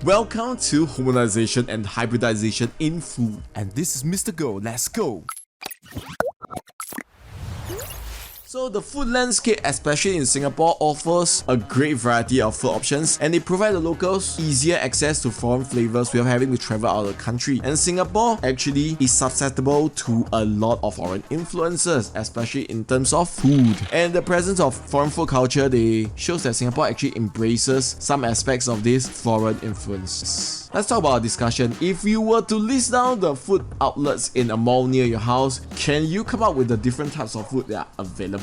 Welcome to Homogenisation and Hybridization in Food. And this is Mr. Go. Let's go! So the food landscape, especially in Singapore, offers a great variety of food options, and they provide the locals easier access to foreign flavors without having to travel out of the country. And Singapore actually is susceptible to a lot of foreign influences, especially in terms of food. And the presence of foreign food culture, they shows that Singapore actually embraces some aspects of these foreign influences. Let's talk about a discussion. If you were to list down the food outlets in a mall near your house, can you come up with the different types of food that are available?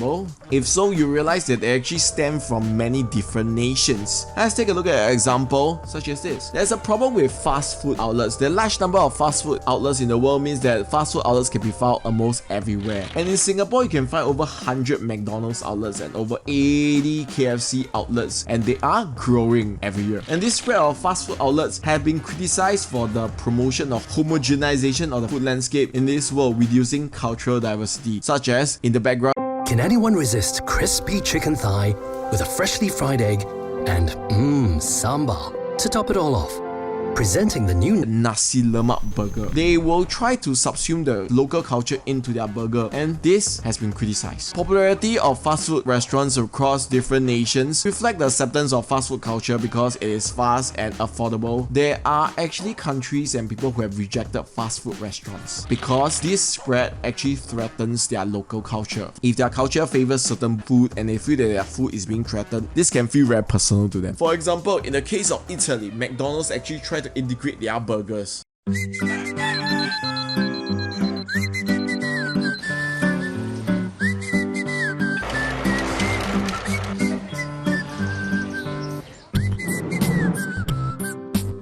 If so, you realize that they actually stem from many different nations. Let's take a look at an example such as this. There's a problem with fast food outlets. The large number of fast food outlets in the world means that fast food outlets can be found almost everywhere. And in Singapore, you can find over 100 Mcdonald's outlets and over 80 KFC outlets, and they are growing every year. And this spread of fast food outlets have been criticized for the promotion of homogenization of the food landscape in this world, reducing cultural diversity, such as in the background. Can anyone resist crispy chicken thigh with a freshly fried egg and sambar to top it all off? Presenting the new Nasi Lemak burger. They will try to subsume the local culture into their burger, and this has been criticized. Popularity of fast food restaurants across different nations reflect the acceptance of fast food culture because it is fast and affordable. There are actually countries and people who have rejected fast food restaurants because this spread actually threatens their local culture. If their culture favors certain food and they feel that their food is being threatened, this can feel very personal to them. For example, in the case of Italy, McDonald's actually tried to integrate their burgers.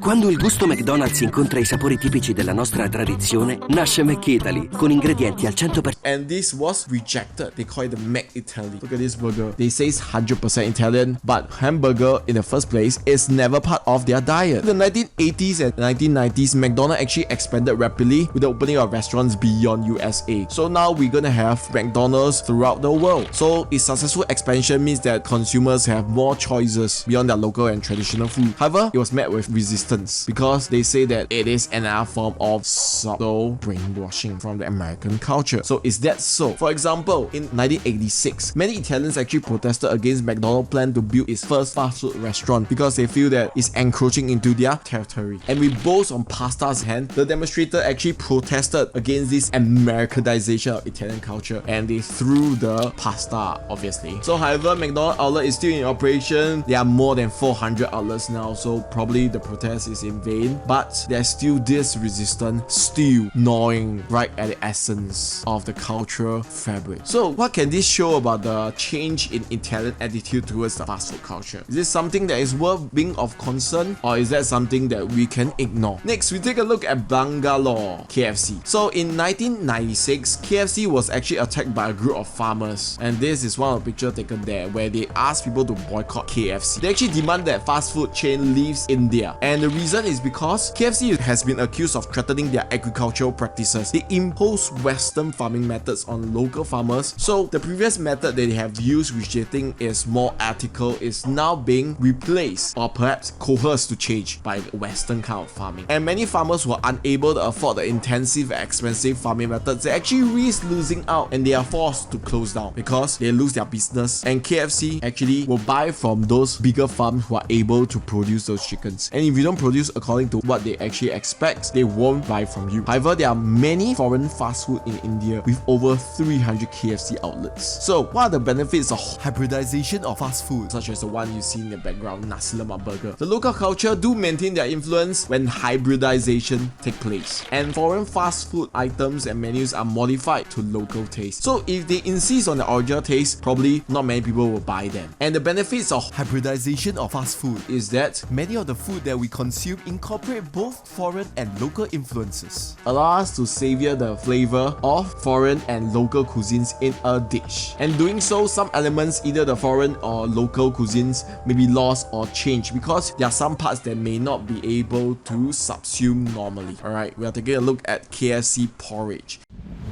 Quando il gusto McDonald's incontra i sapori tipici della nostra tradizione, nasce McItaly, con ingredienti al 100%. And this was rejected. They call it the McItaly. Look at this burger. They say it's 100% Italian, but hamburger in the first place is never part of their diet. In the 1980s and 1990s, McDonald's actually expanded rapidly with the opening of restaurants beyond U.S.A. So now we're gonna have McDonald's throughout the world. So its successful expansion means that consumers have more choices beyond their local and traditional food. However, it was met with resistance because they say that it is another form of subtle brainwashing from the American culture. So is that so? For example, in 1986, many Italians actually protested against McDonald's plan to build its first fast food restaurant because they feel that it's encroaching into their territory. And with bowls on pasta's hand, the demonstrator actually protested against this Americanization of Italian culture, and they threw the pasta, obviously. So however, McDonald's outlet is still in operation. There are more than 400 outlets now, so probably the protest is in vain, but there's still this resistance still gnawing right at the essence of the cultural fabric. So what can this show about the change in Italian attitude towards the fast food culture? Is this something that is worth being of concern, or is that something that we can ignore? Next, we take a look at Bangalore KFC. So in 1996, KFC was actually attacked by a group of farmers, and this is one of the pictures taken there where they asked people to boycott KFC. They actually demand that fast food chain leaves India, and the reason is because KFC has been accused of threatening their agricultural practices. They impose Western farming methods on local farmers. So the previous method that they have used, which they think is more ethical, is now being replaced or perhaps coerced to change by the Western kind of farming. And many farmers who are unable to afford the intensive and expensive farming methods, they actually risk losing out, and they are forced to close down because they lose their business. And KFC actually will buy from those bigger farms who are able to produce those chickens. And if you don't produce according to what they actually expect, they won't buy from you. However, there are many foreign fast food in India with over 300 KFC outlets. So what are the benefits of hybridization of fast food, such as the one you see in the background, nasi lemak burger? The local culture do maintain their influence when hybridization take place, and foreign fast food items and menus are modified to local taste. So if they insist on the original taste, probably not many people will buy them. And the benefits of hybridization of fast food is that many of the food that we consume incorporate both foreign and local influences, allow us to savor the flavor of foreign and local cuisines in a dish. And doing so, some elements, either the foreign or local cuisines, may be lost or changed because there are some parts that may not be able to subsume normally. Alright, we are taking a look at KFC porridge.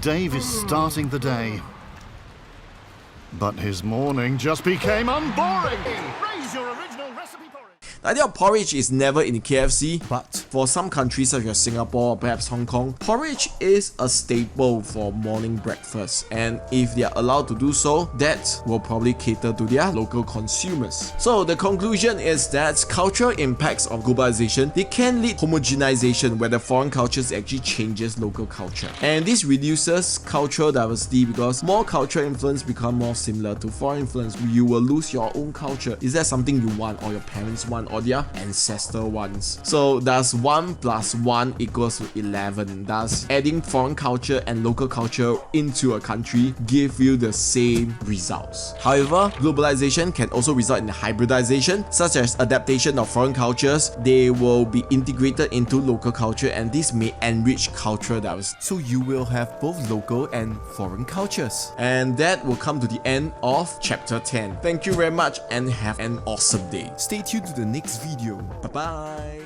Dave is starting the day, but his morning just became unboring. Raise your original recipe porridge. The idea of porridge is never in the KFC, but for some countries such as Singapore or perhaps Hong Kong, porridge is a staple for morning breakfast, and if they are allowed to do so, that will probably cater to their local consumers. So the conclusion is that cultural impacts of globalization, they can lead homogenization, where the foreign cultures actually changes local culture, and this reduces cultural diversity because more cultural influence become more similar to foreign influence. You will lose your own culture. Is that something you want, or your parents want, or their ancestor ones? So does 1 + 1 equals 11? Does adding foreign culture and local culture into a country give you the same results? However, globalization can also result in hybridization, such as adaptation of foreign cultures. They will be integrated into local culture, and this may enrich cultural diversity. So you will have both local and foreign cultures. And that will come to the end of chapter 10. Thank you very much and have an awesome day. Stay tuned to the next video. Bye bye.